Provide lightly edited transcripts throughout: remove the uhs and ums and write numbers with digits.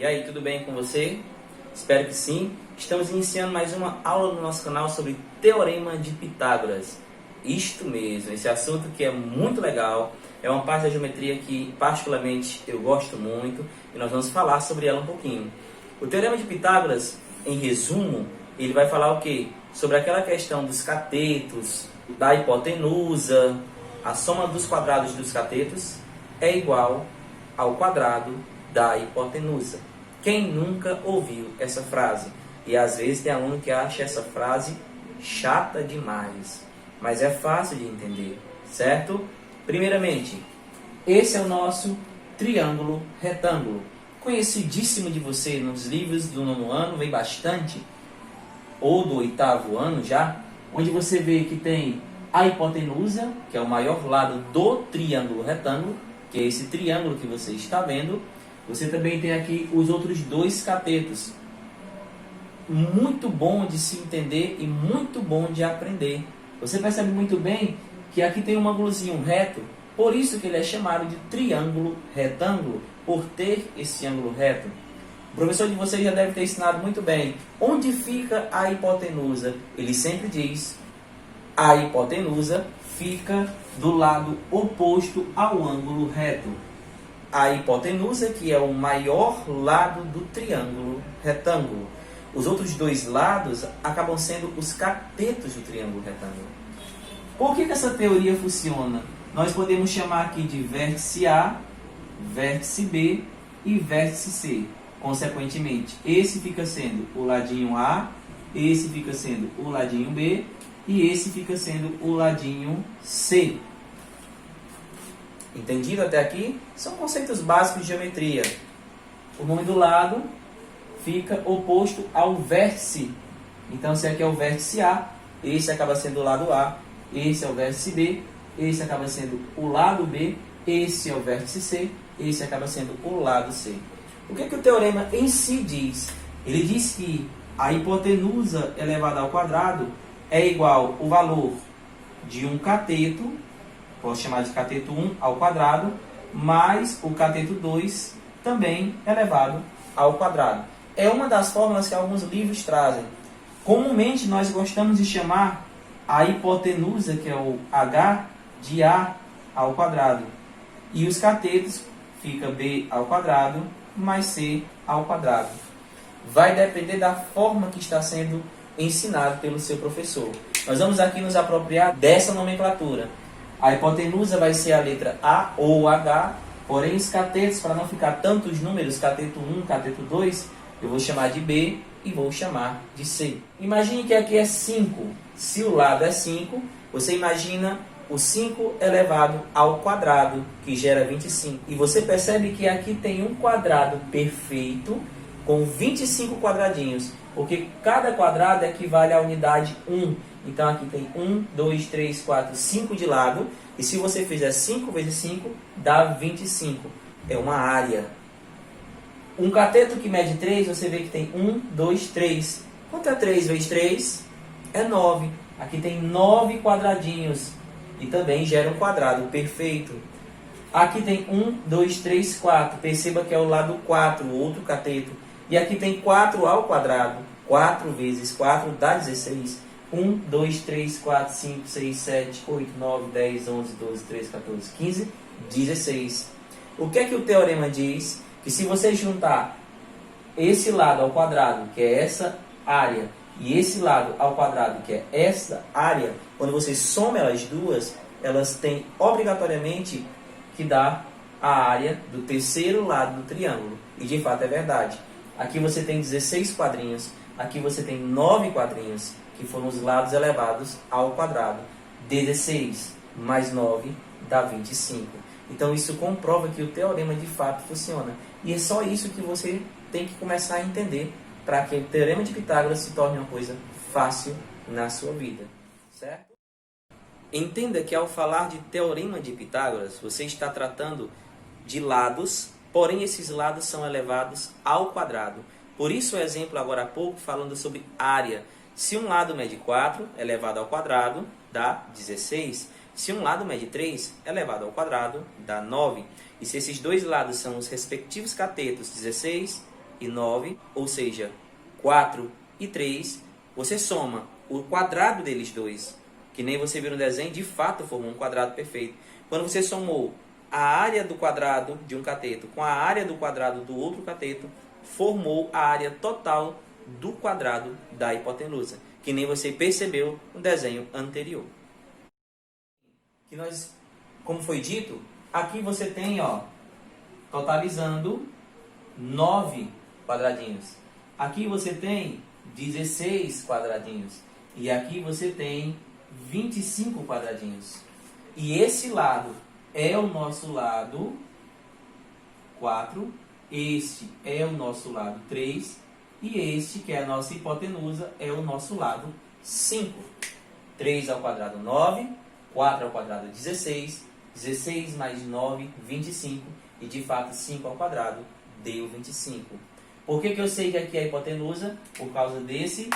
E aí, tudo bem com você? Espero que sim. Estamos iniciando mais uma aula no nosso canal sobre Teorema de Pitágoras. Isto mesmo, esse assunto que é muito legal, é uma parte da geometria que particularmente eu gosto muito e nós vamos falar sobre ela um pouquinho. O Teorema de Pitágoras, em resumo, ele vai falar o quê? Sobre aquela questão dos catetos, da hipotenusa, a soma dos quadrados dos catetos é igual ao quadrado da hipotenusa. Quem nunca ouviu essa frase? E às vezes tem aluno que acha essa frase chata demais, mas é fácil de entender, certo? Primeiramente, esse é o nosso triângulo retângulo. Conhecidíssimo de você nos livros do 9º ano, vem bastante, ou do 8º ano já, onde você vê que tem a hipotenusa, que é o maior lado do triângulo retângulo, que é esse triângulo que você está vendo. Você também tem aqui os outros dois catetos. Muito bom de se entender e muito bom de aprender. Você percebe muito bem que aqui tem um ângulozinho reto, por isso que ele é chamado de triângulo retângulo, por ter esse ângulo reto. O professor de vocês já deve ter ensinado muito bem. Onde fica a hipotenusa? Ele sempre diz: a hipotenusa fica do lado oposto ao ângulo reto. A hipotenusa, que é o maior lado do triângulo retângulo. Os outros dois lados acabam sendo os catetos do triângulo retângulo. Por que essa teoria funciona? Nós podemos chamar aqui de vértice A, vértice B e vértice C. Consequentemente, esse fica sendo o ladinho A, esse fica sendo o ladinho B e esse fica sendo o ladinho C. Entendido até aqui? São conceitos básicos de geometria. O nome do lado fica oposto ao vértice. Então, se aqui é o vértice A, esse acaba sendo o lado A, esse é o vértice B, esse acaba sendo o lado B, esse é o vértice C, esse acaba sendo o lado C. O que o teorema em si diz? Ele diz que a hipotenusa elevada ao quadrado é igual ao valor de um cateto, posso chamar de cateto 1 ao quadrado, mais o cateto 2 também elevado ao quadrado. É uma das fórmulas que alguns livros trazem. Comumente nós gostamos de chamar a hipotenusa, que é o H, de A ao quadrado. E os catetos fica B ao quadrado mais C ao quadrado. Vai depender da forma que está sendo ensinado pelo seu professor. Nós vamos aqui nos apropriar dessa nomenclatura. A hipotenusa vai ser a letra A ou H, porém os catetos, para não ficar tantos números, cateto 1, cateto 2, eu vou chamar de B e vou chamar de C. Imagine que aqui é 5. Se o lado é 5, você imagina o 5 elevado ao quadrado, que gera 25. E você percebe que aqui tem um quadrado perfeito com 25 quadradinhos, porque cada quadrado equivale à unidade 1. Então aqui tem 1, 2, 3, 4, 5 de lado. E se você fizer 5 vezes 5, dá 25. É uma área. Um cateto que mede 3, você vê que tem 1, 2, 3. Quanto é 3 vezes 3? É 9. Aqui tem 9 quadradinhos. E também gera um quadrado perfeito. Aqui tem 1, 2, 3, 4. Perceba que é o lado 4, o outro cateto. E aqui tem 4 ao quadrado. 4 vezes 4 dá 16. 1, 2, 3, 4, 5, 6, 7, 8, 9, 10, 11, 12, 13, 14, 15, 16. O que é que o teorema diz? Que se você juntar esse lado ao quadrado, que é essa área, e esse lado ao quadrado, que é essa área, quando você soma elas duas, elas têm obrigatoriamente que dar a área do terceiro lado do triângulo. E de fato é verdade. Aqui você tem 16 quadrinhos, aqui você tem 9 quadrinhos, que foram os lados elevados ao quadrado. 16 mais 9 dá 25. Então isso comprova que o teorema de fato funciona. E é só isso que você tem que começar a entender para que o teorema de Pitágoras se torne uma coisa fácil na sua vida. Certo? Entenda que ao falar de teorema de Pitágoras, você está tratando de lados, porém esses lados são elevados ao quadrado. Por isso o exemplo agora há pouco falando sobre área. Se um lado mede 4 elevado ao quadrado, dá 16. Se um lado mede 3 elevado ao quadrado, dá 9. E se esses dois lados são os respectivos catetos 16 e 9, ou seja, 4 e 3, você soma o quadrado deles dois, que nem você viu no desenho, de fato formou um quadrado perfeito. Quando você somou a área do quadrado de um cateto com a área do quadrado do outro cateto, formou a área total do quadrado da hipotenusa, que nem você percebeu no desenho anterior. Que nós, como foi dito, aqui você tem, ó, totalizando 9 quadradinhos. Aqui você tem 16 quadradinhos. E aqui você tem 25 quadradinhos. E esse lado é o nosso lado 4. Este é o nosso lado 3. E este, que é a nossa hipotenusa, é o nosso lado 5. 3 ao quadrado, 9. 4 ao quadrado, 16. 16 mais 9, 25. E, de fato, 5 ao quadrado deu 25. Por que eu sei que aqui é a hipotenusa? Por causa desse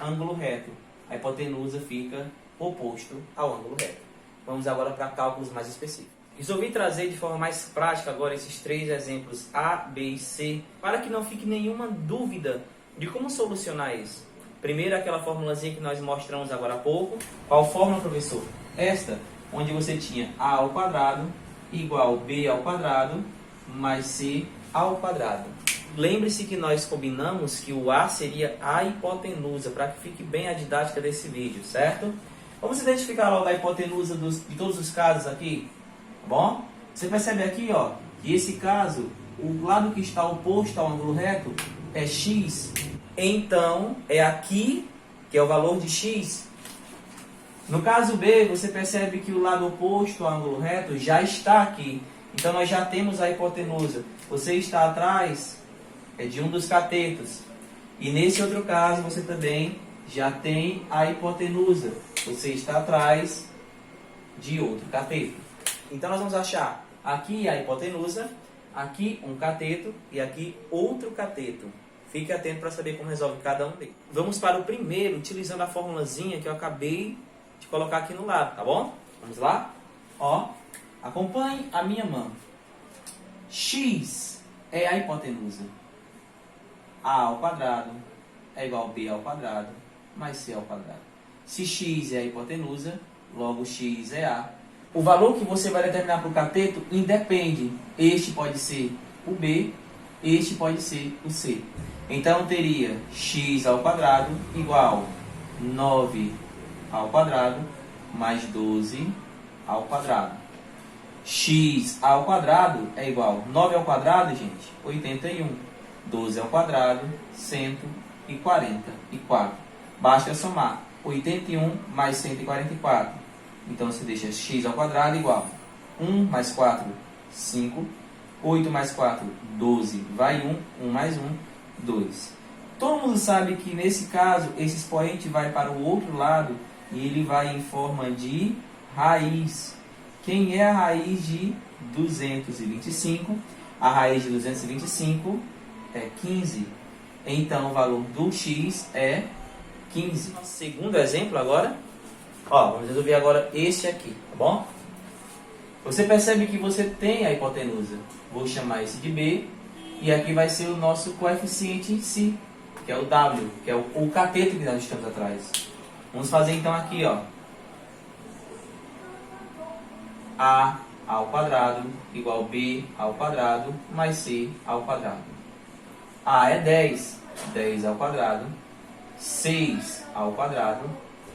ângulo reto. A hipotenusa fica oposto ao ângulo reto. Vamos agora para cálculos mais específicos. Resolvi trazer de forma mais prática agora esses 3 exemplos A, B e C, para que não fique nenhuma dúvida de como solucionar isso. Primeiro, aquela formulazinha que nós mostramos agora há pouco. Qual fórmula, professor? Esta, onde você tinha A ao quadrado igual B ao quadrado mais C ao quadrado. Lembre-se que nós combinamos que o A seria a hipotenusa, para que fique bem a didática desse vídeo, certo? Vamos identificar logo a hipotenusa de todos os casos aqui, tá bom? Você percebe aqui, ó, que esse caso, o lado que está oposto ao ângulo reto é x. Então, é aqui que é o valor de x. No caso B, você percebe que o lado oposto ao ângulo reto já está aqui. Então, nós já temos a hipotenusa. Você está atrás de um dos catetos. E nesse outro caso, você também já tem a hipotenusa. Você está atrás de outro cateto. Então, nós vamos achar aqui a hipotenusa, aqui um cateto e aqui outro cateto. Fique atento para saber como resolve cada um deles. Vamos para o primeiro, utilizando a formulazinha que eu acabei de colocar aqui no lado, tá bom? Vamos lá? Ó, acompanhe a minha mão. X é a hipotenusa. A ao quadrado é igual a B ao quadrado mais C ao quadrado. Se x é a hipotenusa, logo x é A. O valor que você vai determinar para o cateto independe. Este pode ser o B, este pode ser o C. Então, teria x ao quadrado igual 9 ao quadrado mais 12 ao quadrado. X ao quadrado é igual 9 ao quadrado, gente, 81. 12 ao quadrado, 144. Basta somar 81 mais 144. Então, você deixa x ao quadrado igual 1 mais 4, 5. 8 mais 4, 12. Vai 1. 1 mais 1, 2. Todo mundo sabe que, nesse caso, esse expoente vai para o outro lado e ele vai em forma de raiz. Quem é a raiz de 225? A raiz de 225 é 15. Então, o valor do x é 15. Segundo exemplo agora. Ó, vamos resolver agora este aqui, tá bom? Você percebe que você tem a hipotenusa. Vou chamar esse de B. E aqui vai ser o nosso coeficiente em si, que é o W, que é o cateto que nós estamos atrás. Vamos fazer então aqui, ó. A ao quadrado igual B ao quadrado mais C ao quadrado. A é 10. 10 ao quadrado. 6 ao quadrado.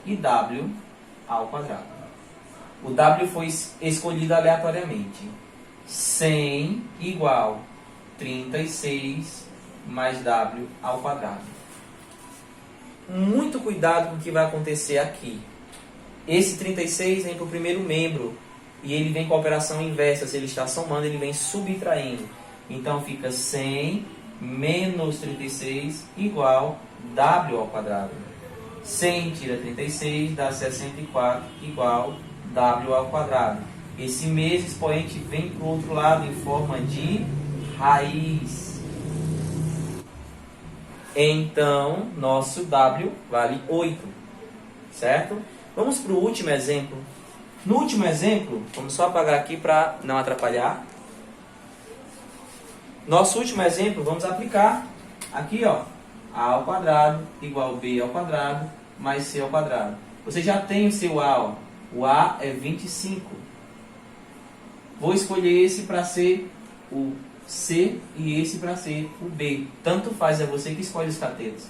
E W ao quadrado. O W foi escolhido aleatoriamente. 100 igual 36 mais W ao quadrado. Muito cuidado com o que vai acontecer aqui. Esse 36 vem para o primeiro membro. E ele vem com a operação inversa. Se ele está somando, ele vem subtraindo. Então, fica 100 menos 36 igual W ao quadrado. 100 tira 36 dá 64 igual W ao quadrado. Esse mesmo expoente vem para o outro lado em forma de raiz. Então, nosso W vale 8. Certo? Vamos para o último exemplo. No último exemplo, vamos só apagar aqui para não atrapalhar. Nosso último exemplo, vamos aplicar aqui, ó, a ao quadrado igual b ao quadrado mais c ao quadrado. Você já tem o seu a, ó. O a é 25. Vou escolher esse para ser o c e esse para ser o b. Tanto faz, é você que escolhe os catetos.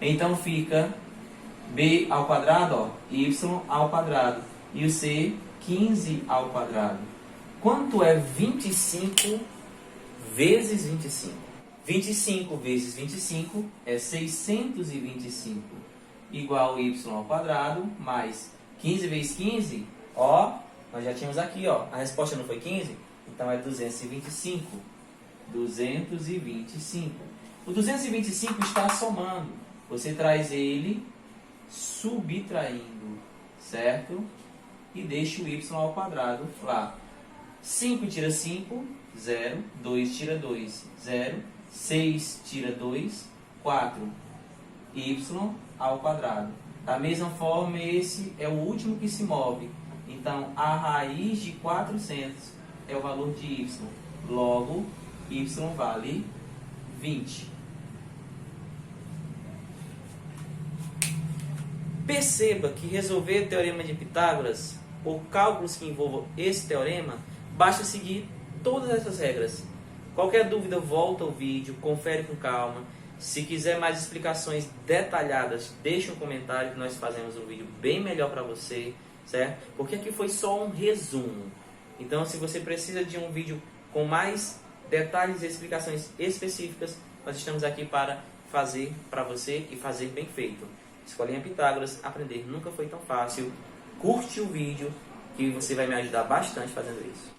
Então fica b ao quadrado, ó, y ao quadrado. E o c, 15 ao quadrado. Quanto é 25 vezes 25? 25 vezes 25 é 625, igual y ao quadrado, mais 15 vezes 15, ó, nós já tínhamos aqui, ó, a resposta não foi 15? Então é 225. 225. O 225 está somando. Você traz ele subtraindo, certo? E deixa o y ao quadrado lá. 5 tira 5, 0. 2 tira 2, 0. 6 tira 2, 4. Y ao quadrado. Da mesma forma, esse é o último que se move. Então, a raiz de 400 é o valor de y. Logo, y vale 20. Perceba que resolver o teorema de Pitágoras, ou cálculos que envolvam esse teorema, basta seguir todas essas regras. Qualquer dúvida, volta ao vídeo, confere com calma. Se quiser mais explicações detalhadas, deixa um comentário que nós fazemos um vídeo bem melhor para você, certo? Porque aqui foi só um resumo. Então, se você precisa de um vídeo com mais detalhes e explicações específicas, nós estamos aqui para fazer para você e fazer bem feito. Escolinha Pitágoras, aprender nunca foi tão fácil. Curte o vídeo que você vai me ajudar bastante fazendo isso.